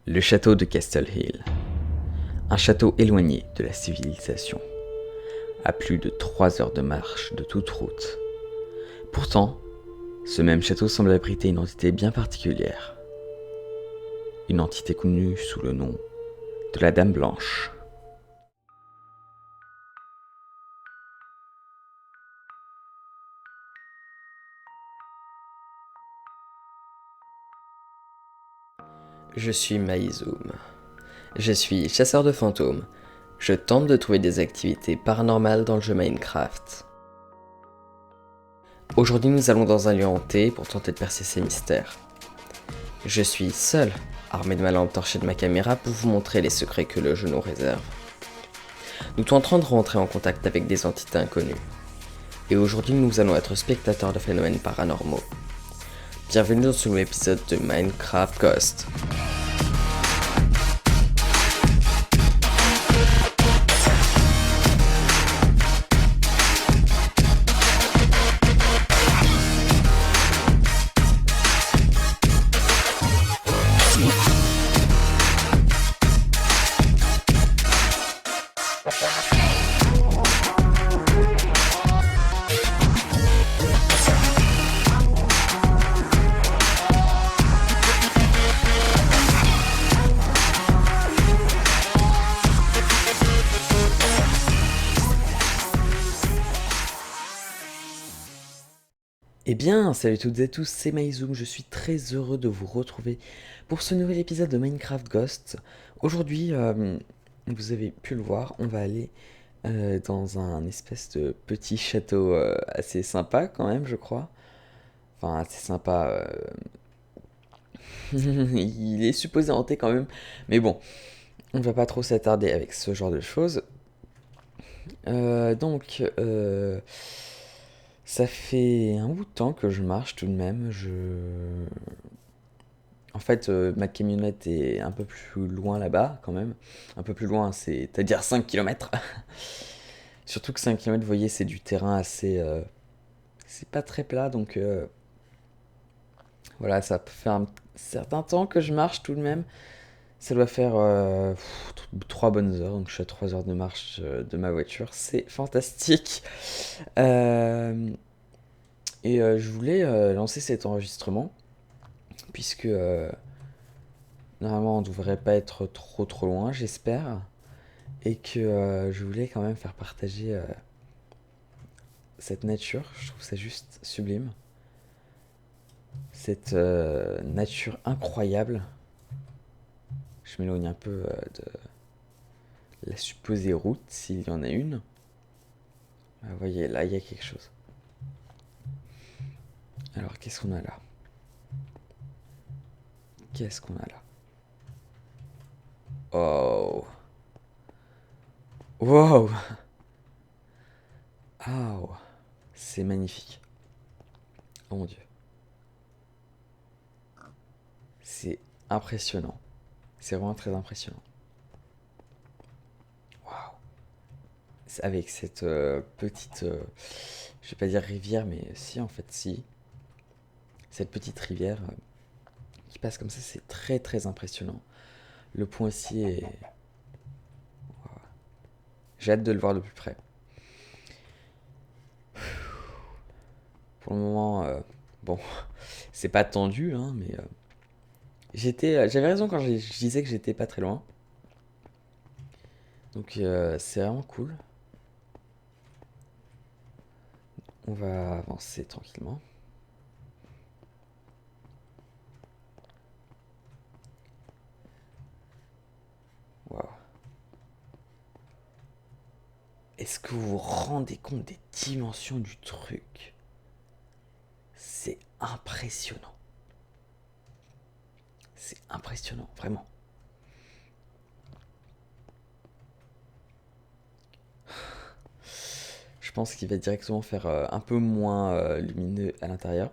Le château de Castle Hill. Un château éloigné de la civilisation, à plus de 3 heures de marche de toute route. Pourtant, ce même château semble abriter une entité bien particulière. Une entité connue sous le nom de la Dame Blanche. Je suis Maïzoum. Je suis chasseur de fantômes. Je tente de trouver des activités paranormales dans le jeu Minecraft. Aujourd'hui, nous allons dans un lieu hanté pour tenter de percer ses mystères. Je suis seul, armé de ma lampe torche et de ma caméra pour vous montrer les secrets que le jeu nous réserve. Nous tenterons de rentrer en contact avec des entités inconnues. Et aujourd'hui, nous allons être spectateurs de phénomènes paranormaux. Bienvenue dans ce nouvel épisode de Minecraft Ghost. Eh bien, salut toutes et tous, c'est Maïzoum, je suis très heureux de vous retrouver pour ce nouvel épisode de Minecraft Ghost. Aujourd'hui, vous avez pu le voir, on va aller dans un espèce de petit château assez sympa quand même, je crois. Enfin, assez sympa. Il est supposé hanter quand même, mais bon, on va pas trop s'attarder avec ce genre de choses. Donc, ça fait un bout de temps que je marche tout de même. En fait, ma camionnette est un peu plus loin là-bas, quand même. Un peu plus loin, c'est-à-dire 5 km. Surtout que 5 km, vous voyez, c'est du terrain assez... c'est pas très plat, donc... voilà, ça peut faire un certain temps que je marche tout de même. Ça doit faire 3 bonnes heures, donc je suis à 3 heures de marche de ma voiture. C'est fantastique. Euh, je voulais lancer cet enregistrement, puisque normalement on devrait pas être trop loin, j'espère. Et que je voulais quand même faire partager cette nature. Je trouve ça juste sublime. Cette nature incroyable. Je m'éloigne un peu de la supposée route, s'il y en a une. Vous voyez, là, il y a quelque chose. Alors, qu'est-ce qu'on a là? Qu'est-ce qu'on a là? Oh! Wow! Oh! C'est magnifique. Oh mon dieu. C'est impressionnant. C'est vraiment très impressionnant. Waouh! Avec cette petite... je vais pas dire rivière, mais si, en fait, si. Cette petite rivière qui passe comme ça, c'est très impressionnant. Le point aussi est... J'ai hâte de le voir de plus près. Pour le moment, bon, c'est pas tendu, hein, mais j'avais raison quand je disais que j'étais pas très loin. Donc c'est vraiment cool. On va avancer tranquillement. Waouh. Est-ce que vous vous rendez compte des dimensions du truc? C'est impressionnant. C'est impressionnant, vraiment. Je pense qu'il va directement faire un peu moins lumineux à l'intérieur.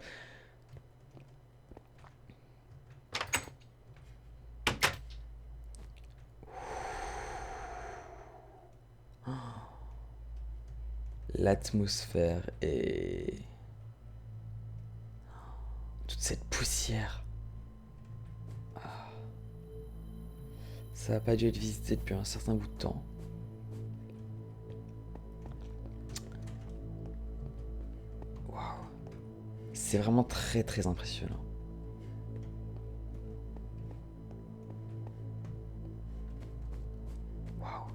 L'atmosphère et toute cette poussière. Ça n'a pas dû être visité depuis un certain bout de temps. Waouh. C'est vraiment très très impressionnant. Waouh.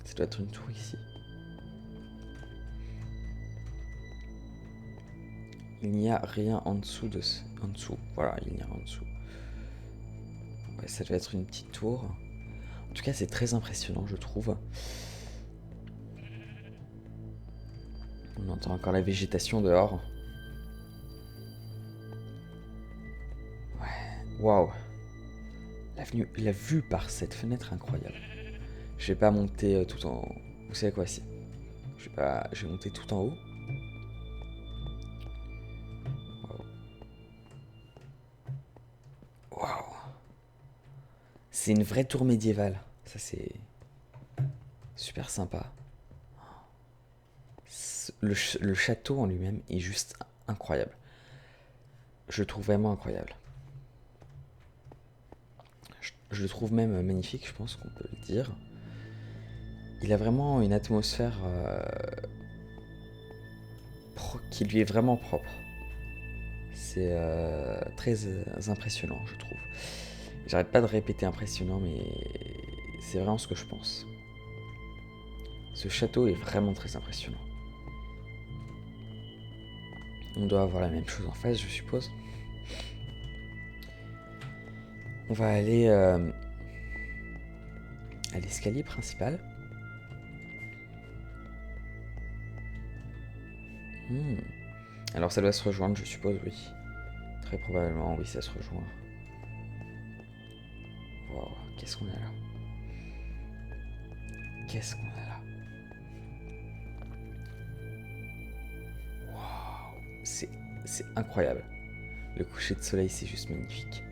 Ça doit être une tour ici. Il n'y a rien en dessous de ce... En dessous, voilà, il n'y a rien en dessous. Ouais, ça doit être une petite tour. En tout cas, c'est très impressionnant, je trouve. On entend encore la végétation dehors. Ouais, waouh. La vue par cette fenêtre incroyable. Je vais pas monter tout en... Vous savez quoi, si je vais monter tout en haut. Waouh. C'est une vraie tour médiévale. Ça, c'est super sympa. Le château en lui-même est juste incroyable. Je le trouve vraiment incroyable. Je le trouve même magnifique, je pense qu'on peut le dire. Il a vraiment une atmosphère qui lui est vraiment propre. C'est très impressionnant, je trouve. J'arrête pas de répéter impressionnant, mais c'est vraiment ce que je pense. Ce château est vraiment très impressionnant. On doit avoir la même chose en face, je suppose. On va aller à l'escalier principal. Alors ça doit se rejoindre, je suppose, oui. Très probablement, oui, ça se rejoint. Wow, qu'est-ce qu'on a là? Qu'est-ce qu'on a là? Wow, c'est incroyable. Le coucher de soleil, c'est juste magnifique.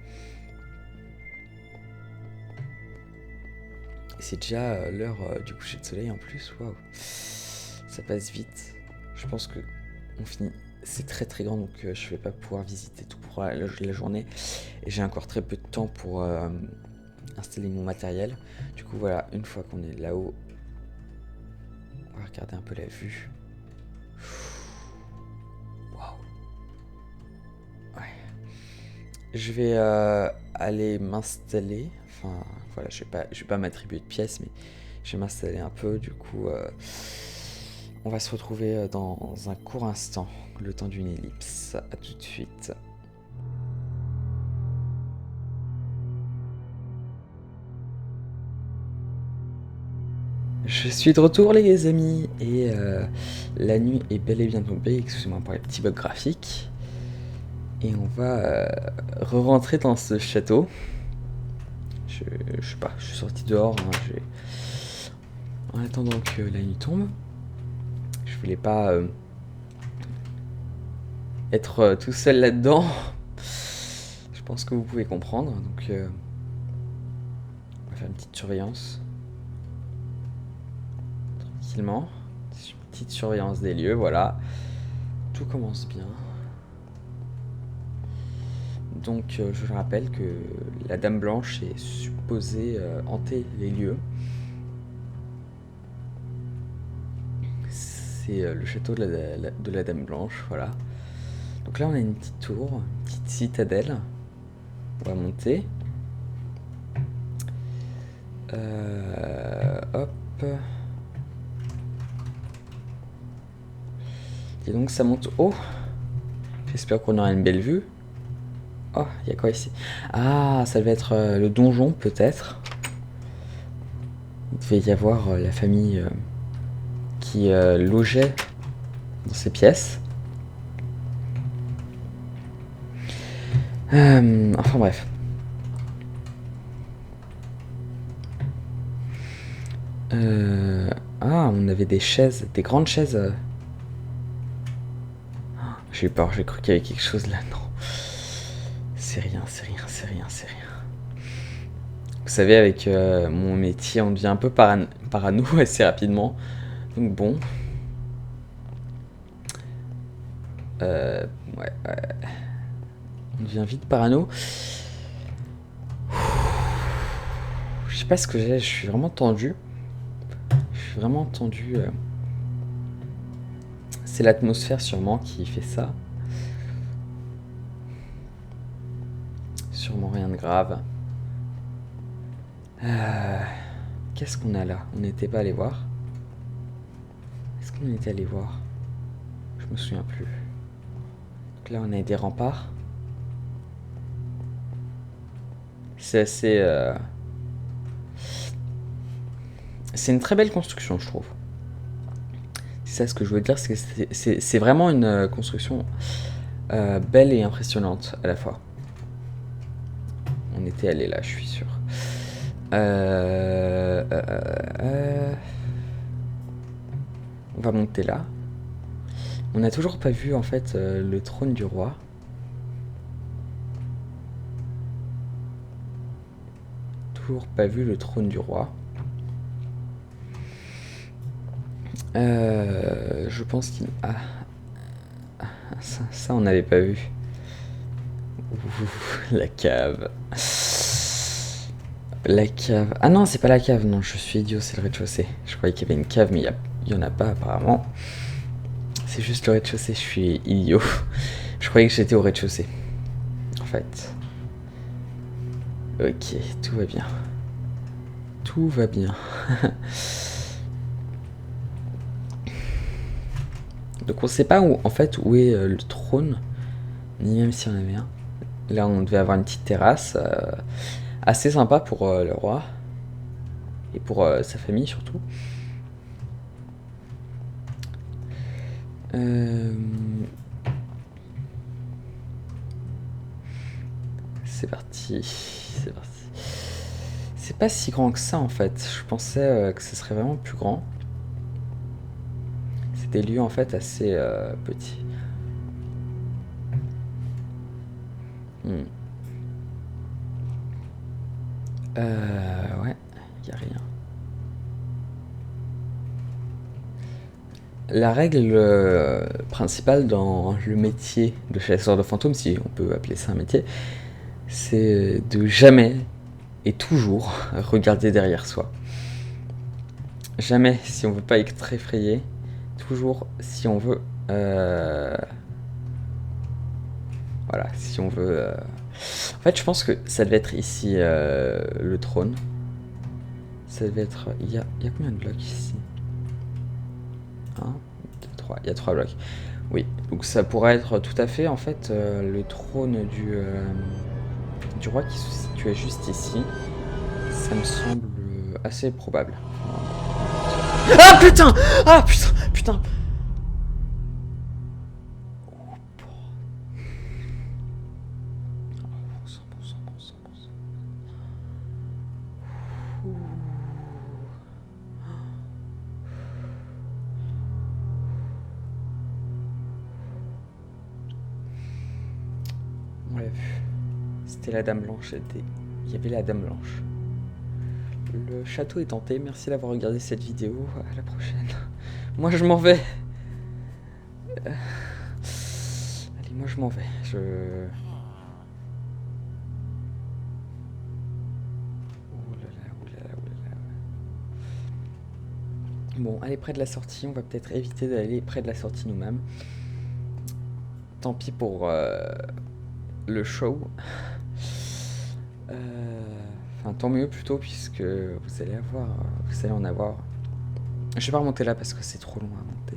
Et c'est déjà l'heure du coucher de soleil en plus, waouh. Ça passe vite. Je pense que on finit. C'est très très grand, donc je vais pas pouvoir visiter tout pour la journée. Et j'ai encore très peu de temps pour installer mon matériel. Du coup, voilà, une fois qu'on est là-haut, on va regarder un peu la vue. Waouh. Ouais. Je vais aller m'installer. Enfin, voilà, je vais pas m'attribuer de pièces, mais je vais m'installer un peu. Du coup, on va se retrouver dans un court instant, le temps d'une ellipse. À tout de suite. Je suis de retour les amis, et la nuit est bel et bien tombée, excusez-moi pour les petits bugs graphiques. Et on va re-rentrer dans ce château. Je sais pas, je suis sorti dehors, hein, en attendant que la nuit tombe. Je voulais pas être tout seul là-dedans. Je pense que vous pouvez comprendre, donc on va faire une petite surveillance. Tranquillement. Une petite surveillance des lieux, voilà. Tout commence bien. Donc je vous rappelle que la Dame Blanche est supposée hanter les lieux. C'est le château de la Dame Blanche, voilà. Donc là on a une petite tour, une petite citadelle. On va monter. Hop. Et donc ça monte haut. J'espère qu'on aura une belle vue. Oh, il y a quoi ici? Ah, ça devait être le donjon, peut-être. Il devait y avoir la famille qui logeait dans ces pièces. Enfin bref. Ah, on avait des chaises, des grandes chaises. J'ai eu peur, j'ai cru qu'il y avait quelque chose là. Non. C'est rien, c'est rien, c'est rien, c'est rien. Vous savez, avec mon métier, on devient un peu parano assez rapidement. Donc bon. Ouais, on devient vite parano. Je sais pas ce que j'ai, je suis vraiment tendu. C'est l'atmosphère sûrement qui fait ça. Sûrement rien de grave. Qu'est-ce qu'on a là? On n'était pas allé voir. Est-ce qu'on était allé voir? Je me souviens plus. Donc là on a des remparts. C'est assez... C'est une très belle construction, je trouve. C'est ça ce que je veux dire, c'est vraiment une construction belle et impressionnante à la fois. On était allé là, je suis sûr. On va monter là. On n'a toujours pas vu en fait le trône du roi. Toujours pas vu le trône du roi. Je pense qu'il... Ah, ça on n'avait pas vu. Ouh, la cave. La cave. Ah non, c'est pas la cave, non, je suis idiot, c'est le rez-de-chaussée. Je croyais qu'il y avait une cave, mais il y en a pas apparemment. C'est juste le rez-de-chaussée, je suis idiot. Je croyais que j'étais au rez-de-chaussée. En fait. Ok, tout va bien. Tout va bien. Donc on sait pas où, en fait, où est le trône, ni même s'il y en avait un. Là, on devait avoir une petite terrasse assez sympa pour le roi et pour sa famille surtout. C'est parti, c'est parti. C'est pas si grand que ça en fait. Je pensais que ce serait vraiment plus grand. C'est des lieux en fait assez petits. Ouais, y a rien. La règle principale dans le métier de chasseur de fantômes, si on peut appeler ça un métier, c'est de jamais et toujours regarder derrière soi. Jamais si on veut pas être effrayé, toujours si on veut... Voilà, si on veut... En fait, je pense que ça devait être ici le trône. Ça devait être... Il y a combien de blocs ici? 1, 2, 3. Il y a 3 blocs. Oui, donc ça pourrait être tout à fait en fait le trône du roi qui se situait juste ici. Ça me semble assez probable. Ah putain! Ah putain! Putain! On l'a vu. C'était la Dame Blanche. Il y avait la Dame Blanche. Le château est tenté. Merci d'avoir regardé cette vidéo. À la prochaine. Moi, je m'en vais. Allez, moi, je m'en vais. Bon, aller près de la sortie. On va peut-être éviter d'aller près de la sortie nous-mêmes. Tant pis pour le show. Enfin, tant mieux plutôt, puisque vous allez en avoir. Je vais pas remonter là parce que c'est trop long à monter.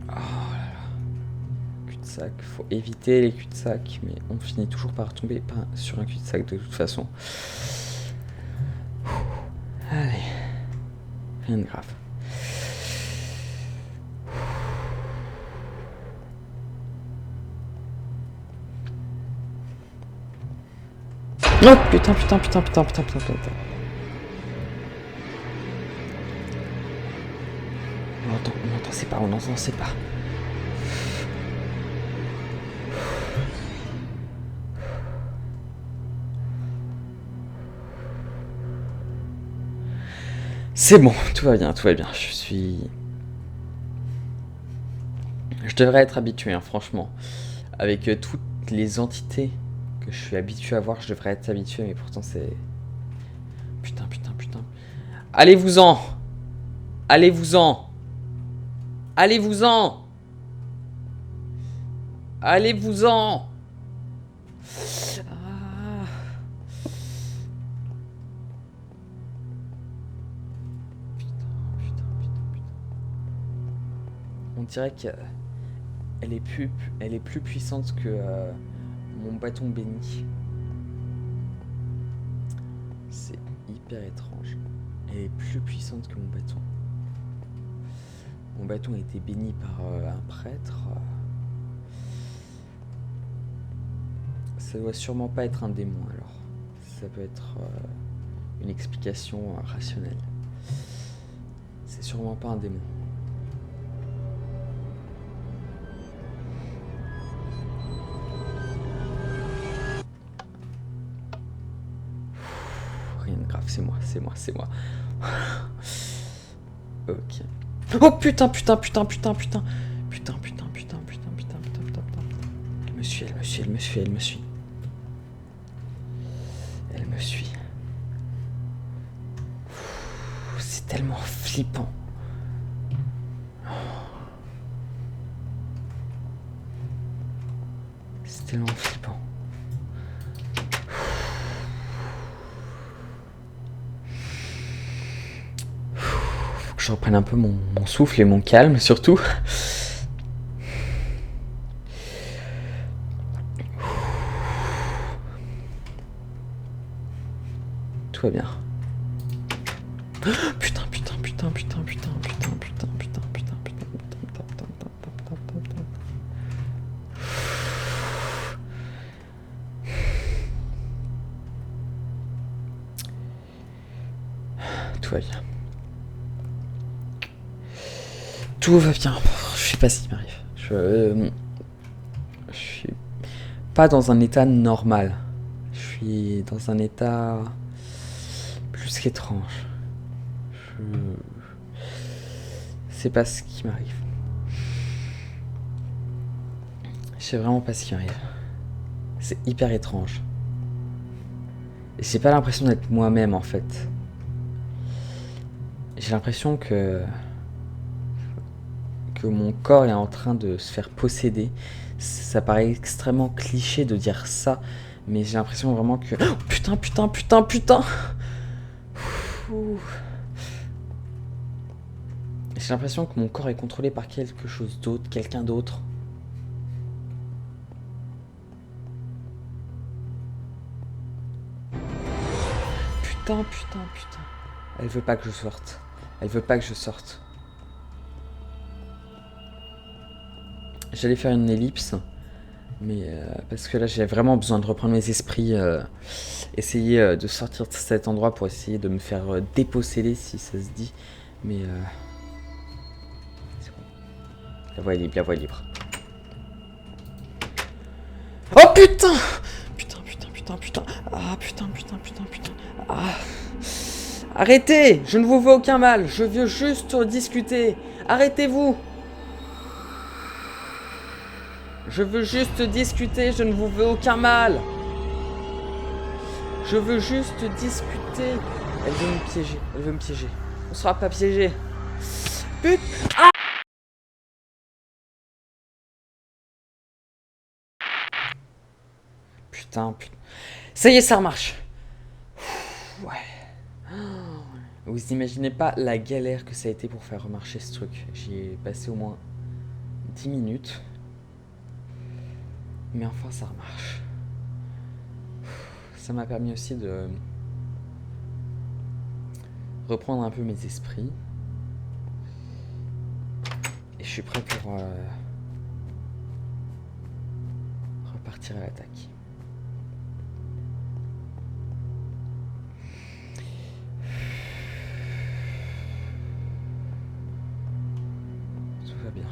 Oh là là. Cul-de-sac. Faut éviter les cul-de-sac, mais on finit toujours par tomber sur un cul-de-sac de toute façon. Allez. Rien de grave. Oh putain. On n'entend c'est pas. C'est bon, tout va bien, tout va bien. Je devrais être habitué, hein, franchement. Avec toutes les entités que je suis habitué à voir, je devrais être habitué, mais pourtant c'est... Putain. Allez-vous-en! Allez-vous-en! Allez-vous-en! Allez-vous-en! Ah. Putain. On dirait qu'elle est plus puissante que mon bâton béni. C'est hyper étrange. Elle est plus puissante que mon bâton. Mon bâton a été béni par un prêtre. Ça doit sûrement pas être un démon alors. Ça peut être une explication rationnelle. C'est sûrement pas un démon. Rien de grave, c'est moi. Ok. Oh putain. Elle me suit. C'est tellement flippant. Faut que je reprenne un peu mon souffle et mon calme surtout. Tout va bien. Putain. Tout va bien. Tout va bien. Je sais pas ce qui m'arrive. Je suis pas dans un état normal. Je suis dans un état plus qu'étrange. Je sais pas ce qui m'arrive. Je sais vraiment pas ce qui m'arrive. C'est hyper étrange. Et j'ai pas l'impression d'être moi-même en fait. J'ai l'impression que mon corps est en train de se faire posséder. Ça paraît extrêmement cliché de dire ça, mais j'ai l'impression vraiment que... Oh, putain. J'ai l'impression que mon corps est contrôlé par quelque chose d'autre, quelqu'un d'autre. Putain. Elle veut pas que je sorte. J'allais faire une ellipse, mais parce que là j'ai vraiment besoin de reprendre mes esprits, essayer de sortir de cet endroit pour essayer de me faire déposséder si ça se dit, mais c'est bon. La voie est libre. Oh putain. Ah putain. Ah. Arrêtez, je ne vous veux aucun mal, je veux juste discuter. Arrêtez-vous. Je veux juste discuter, je ne vous veux aucun mal. Je veux juste discuter. Elle veut me piéger. On sera pas piégé. Putain. Ah. Putain. Ça y est, ça remarche. Ouais. Vous imaginez pas la galère que ça a été pour faire remarcher ce truc. J'y ai passé au moins 10 minutes. Mais enfin, ça remarche. Ça m'a permis aussi de reprendre un peu mes esprits. Et je suis prêt pour repartir à l'attaque. Tout va bien.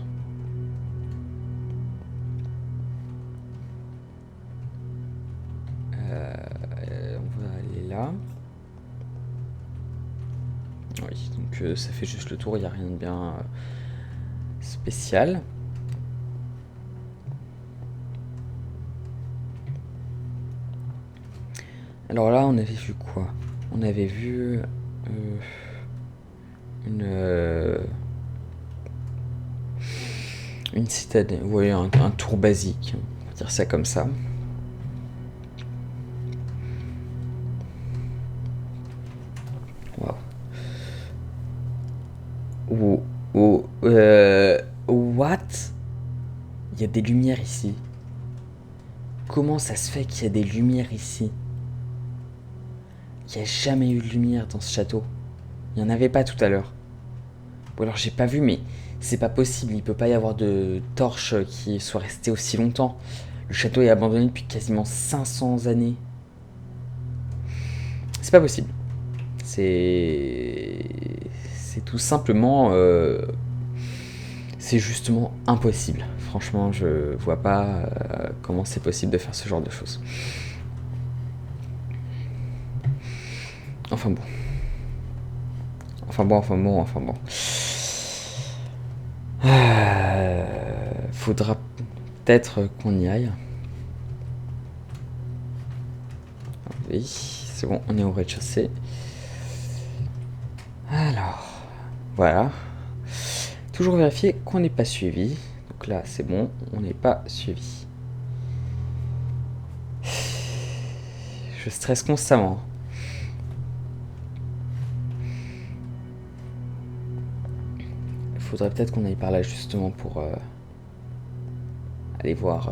On va aller là. Oui, donc donc ça fait juste le tour, il n'y a rien de bien spécial. Alors là, on avait vu quoi? On avait vu une citadelle, oui, un tour basique, on va dire ça comme ça. Waouh. What? Il y a des lumières ici. Comment ça se fait qu'il y a des lumières ici? Il n'y a jamais eu de lumière dans ce château. Il n'y en avait pas tout à l'heure. Ou alors j'ai pas vu, mais c'est pas possible. Il peut pas y avoir de torches qui soient restées aussi longtemps. Le château est abandonné depuis quasiment 500 années. C'est pas possible. C'est tout simplement... c'est justement impossible. Franchement, je vois pas comment c'est possible de faire ce genre de choses. Enfin bon. Faudra peut-être qu'on y aille. Oui, c'est bon, on est au rez-de-chaussée. Alors, voilà. Toujours vérifier qu'on n'est pas suivi. Donc là, c'est bon, on n'est pas suivi. Je stresse constamment. Il faudrait peut-être qu'on aille par là justement pour aller voir.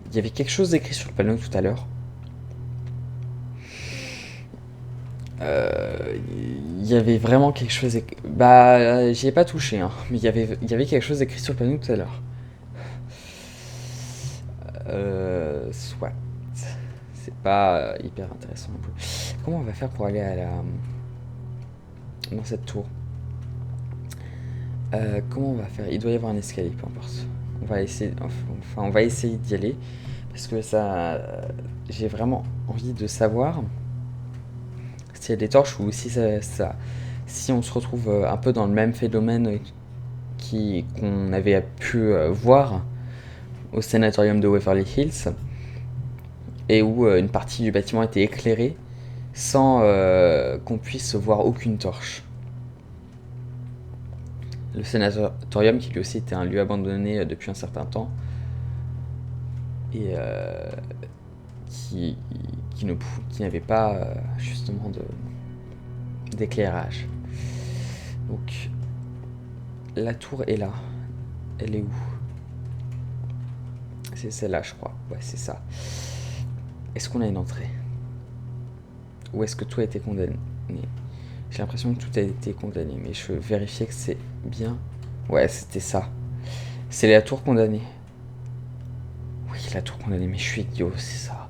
Il y avait quelque chose d'écrit sur le panneau tout à l'heure. Il y avait vraiment quelque chose. Bah, j'y ai pas touché, hein, mais il y avait quelque chose d'écrit sur le panneau tout à l'heure. Soit. C'est pas hyper intéressant non plus. Comment on va faire pour aller à dans cette tour? Comment on va faire? Il doit y avoir un escalier, peu importe. On va essayer d'y aller parce que ça, j'ai vraiment envie de savoir s'il y a des torches ou si si on se retrouve un peu dans le même phénomène qu'on avait pu voir au sanatorium de Waverly Hills et où une partie du bâtiment était éclairée sans qu'on puisse voir aucune torche. Le sanatorium qui lui aussi était un lieu abandonné depuis un certain temps et qui n'avait pas justement d'éclairage. Donc la tour est là. Elle est où? C'est celle-là, je crois. Ouais, c'est ça. Est-ce qu'on a une entrée? Ou est-ce que tout a été condamné? J'ai l'impression que tout a été condamné, mais je veux vérifier que c'est bien. Ouais, c'était ça. C'est la tour condamnée. Oui, la tour condamnée, mais je suis idiot, c'est ça.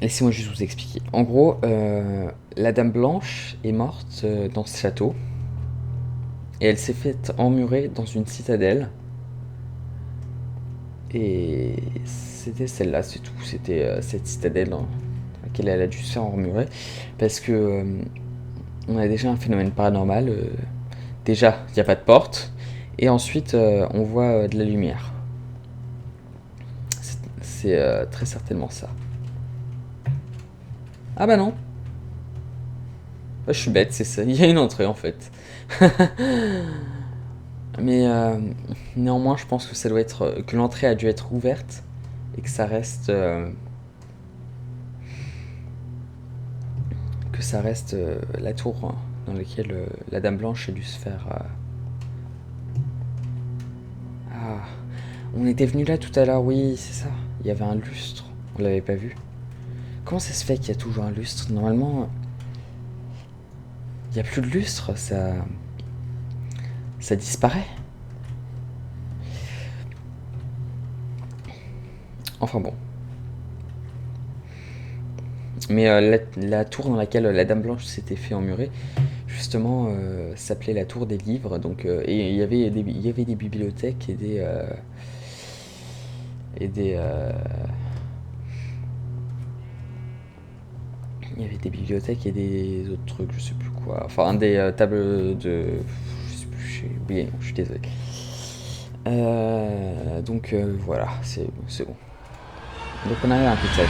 Laissez-moi juste vous expliquer. En gros, la Dame Blanche est morte dans ce château. Et elle s'est faite emmurer dans une citadelle. Et c'était celle-là, c'est tout. C'était cette citadelle dans laquelle elle a dû se faire emmurer. Parce que on a déjà un phénomène paranormal. Déjà, il n'y a pas de porte. Et ensuite, on voit de la lumière. C'est très certainement ça. Ah bah non. Bah, je suis bête, c'est ça. Il y a une entrée en fait. Mais néanmoins, je pense que ça doit être que l'entrée a dû être ouverte et que ça reste la tour dans laquelle la Dame Blanche a dû se faire. Ah, on était venu là tout à l'heure, oui, c'est ça. Il y avait un lustre, on l'avait pas vu. Comment ça se fait qu'il y a toujours un lustre? Normalement, il n'y a plus de lustre, ça disparaît. Enfin bon. Mais la tour dans laquelle la Dame Blanche s'était fait emmurer, justement, s'appelait la tour des livres. Donc, et il y avait des bibliothèques et et des... Il y avait des bibliothèques et des autres trucs, je sais plus quoi. Enfin, des tables de... Je sais plus, j'ai oublié, je suis désolé. Donc voilà, c'est bon. Donc on arrive à un coup de tête.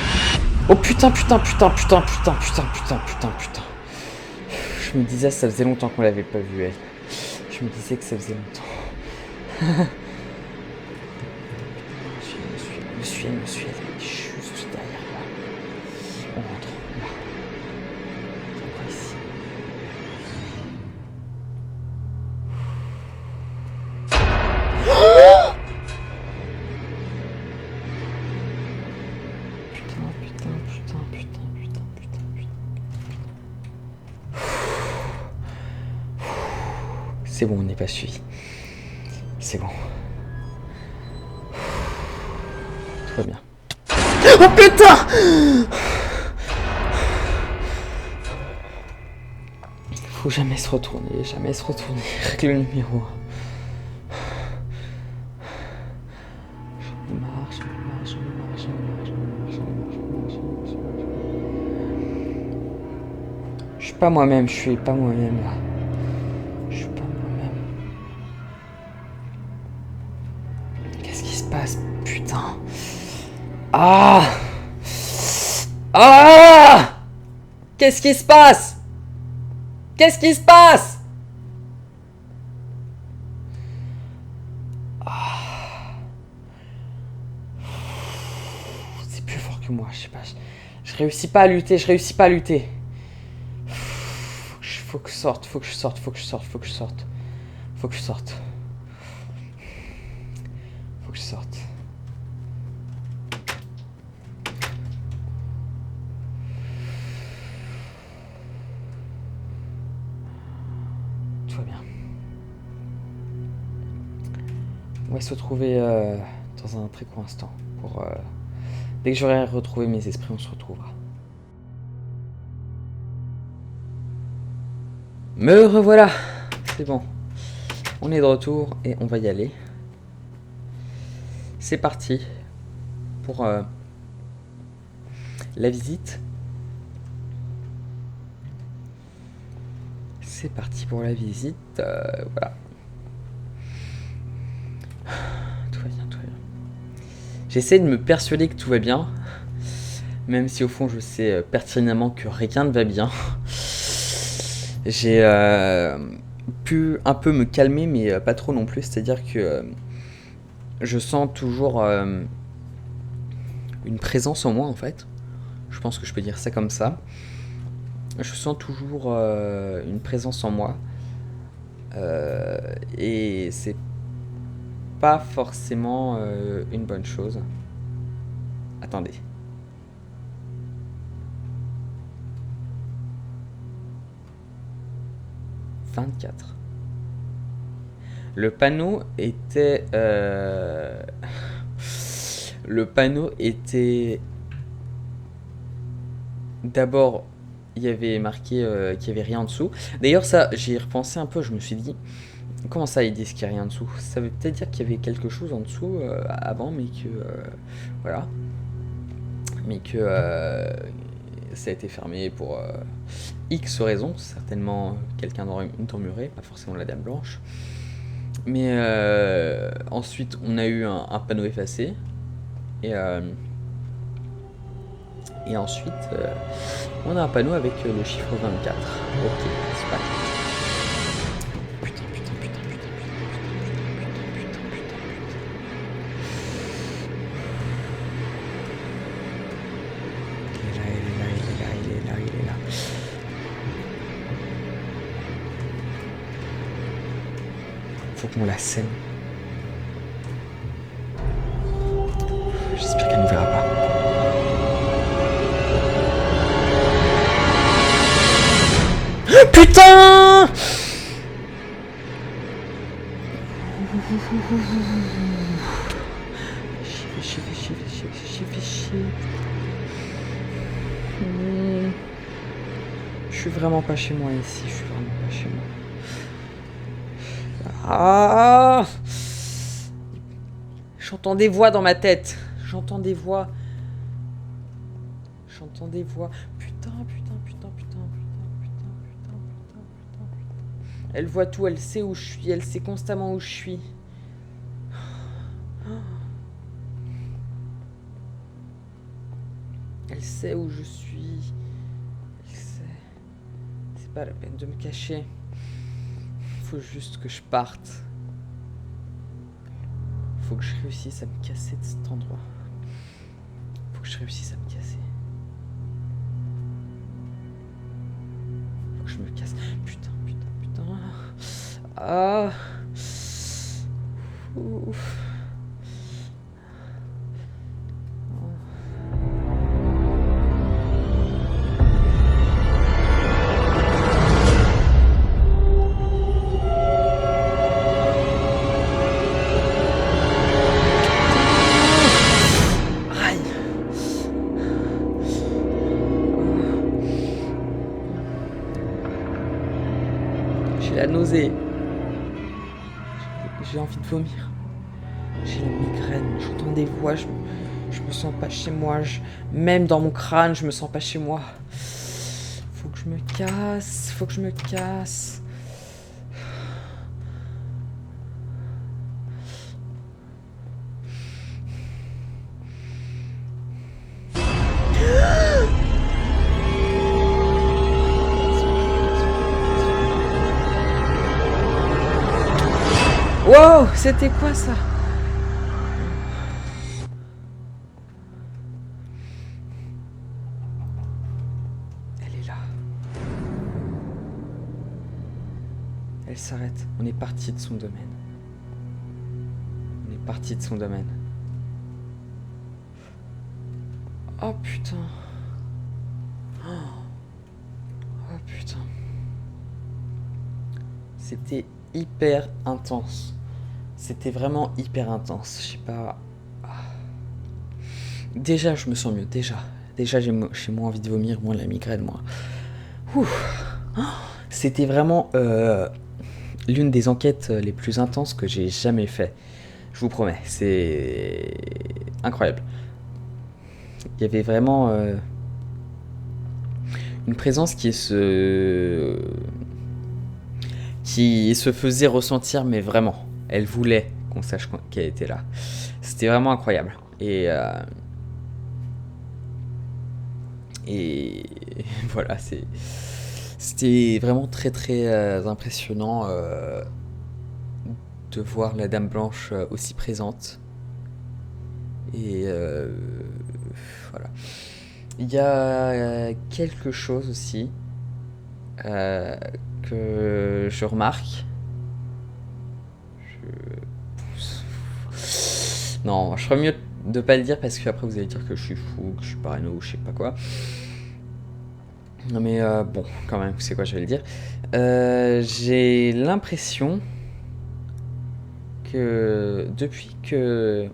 Oh putain. Je me disais, ça faisait longtemps qu'on l'avait pas vue, elle. Je me disais que ça faisait longtemps. Elle est juste derrière moi. On rentre, là. On va ici. C'est bon, on n'est pas suivi. C'est bon. Tout va bien. Oh putain! Faut jamais se retourner. Règle numéro 1. Je marche. Je suis pas moi-même là. Je suis pas moi-même. Qu'est-ce qui se passe, putain? Ah! Qu'est-ce qui se passe? C'est plus fort que moi, je sais pas. Je réussis pas à lutter. Faut que je sorte. Tout va bien. On va se retrouver dans un très court instant. Dès que j'aurai retrouvé mes esprits, on se retrouvera. Me revoilà. C'est bon. On est de retour et on va y aller. C'est parti pour la visite. Voilà. Tout va bien. J'essaie de me persuader que tout va bien. Même si au fond je sais pertinemment que rien ne va bien. J'ai pu un peu me calmer, mais pas trop non plus. C'est-à-dire que je sens toujours une présence en moi, en fait. Je pense que je peux dire ça comme ça. Je sens toujours une présence en moi. Et c'est pas forcément une bonne chose. Attendez. « 24. » Le panneau était... D'abord, il y avait marqué qu'il n'y avait rien en dessous. D'ailleurs, ça, j'y ai repensé un peu, je me suis dit... Comment ça, ils disent qu'il n'y a rien en dessous? Ça veut peut-être dire qu'il y avait quelque chose en dessous avant, mais que... voilà. Mais que... ça a été fermé pour X raisons, certainement quelqu'un d'emmuré, pas forcément la Dame Blanche. Mais ensuite, on a eu un panneau effacé. Et ensuite, on a un panneau avec le chiffre 24. Ok, c'est pas grave. Putain. Il est là. Faut qu'on la sème. J'espère qu'elle ne verra pas. Putain! Je suis vraiment pas chez moi ici, Ah! J'entends des voix dans ma tête. J'entends des voix. J'entends des voix. Putain. Elle voit tout, elle sait où je suis, elle sait constamment où je suis. Elle sait où je suis. Elle sait. C'est pas la peine de me cacher. Faut juste que je parte. Faut que je réussisse à me casser de cet endroit. Faut que je réussisse à me casser. Faut que je me casse. Putain. Ah. Ouf. J'ai la nausée. J'ai envie de vomir. J'ai la migraine. J'entends des voix. Je me sens pas chez moi. Même dans mon crâne, je me sens pas chez moi. Faut que je me casse. Faut que je me casse. Wow, c'était quoi ça? Elle est là. Elle s'arrête. On est parti de son domaine. On est parti de son domaine. Oh putain. Oh putain. C'était hyper intense. C'était vraiment hyper intense. Je sais pas. Déjà, je me sens mieux. Déjà, j'ai moins envie de vomir, moins la migraine, moi. C'était vraiment l'une des enquêtes les plus intenses que j'ai jamais fait. Je vous promets, c'est incroyable. Il y avait vraiment une présence qui se faisait ressentir, mais vraiment. Elle voulait qu'on sache qu'elle était là. C'était vraiment incroyable. Et voilà, c'était vraiment très très impressionnant de voir la Dame Blanche aussi présente. Et voilà. Il y a quelque chose aussi que je remarque. Non, je ferais mieux de pas le dire parce qu'après vous allez dire que je suis fou, que je suis parano ou je sais pas quoi. Non mais bon, quand même, c'est quoi, je vais le dire. J'ai l'impression que depuis que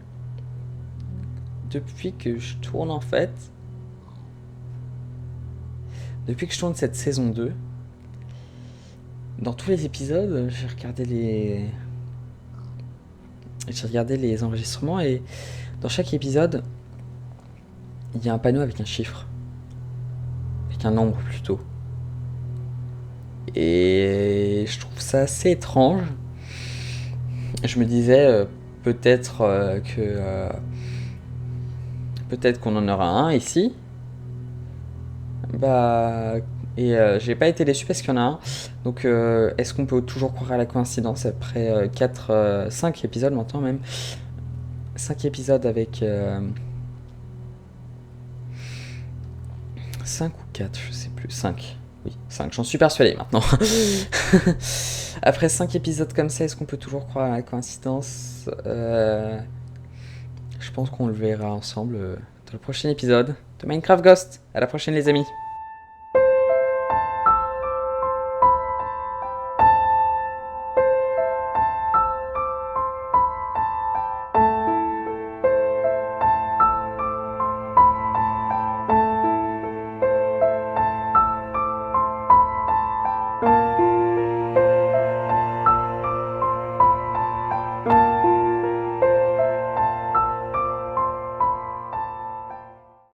je tourne en fait, depuis que je tourne cette saison 2, dans tous les épisodes, j'ai regardé les enregistrements et dans chaque épisode, il y a un panneau avec un chiffre. Avec un nombre plutôt. Et je trouve ça assez étrange. Je me disais peut-être qu'on en aura un ici. Et j'ai pas été déçu parce qu'il y en a un. Donc est-ce qu'on peut toujours croire à la coïncidence après 5 épisodes maintenant même. 5 épisodes avec 5 ou 4, je sais plus. 5. Oui, 5, j'en suis persuadé maintenant. Après 5 épisodes comme ça, est-ce qu'on peut toujours croire à la coïncidence? Je pense qu'on le verra ensemble dans le prochain épisode de Minecraft Ghost. À la prochaine les amis.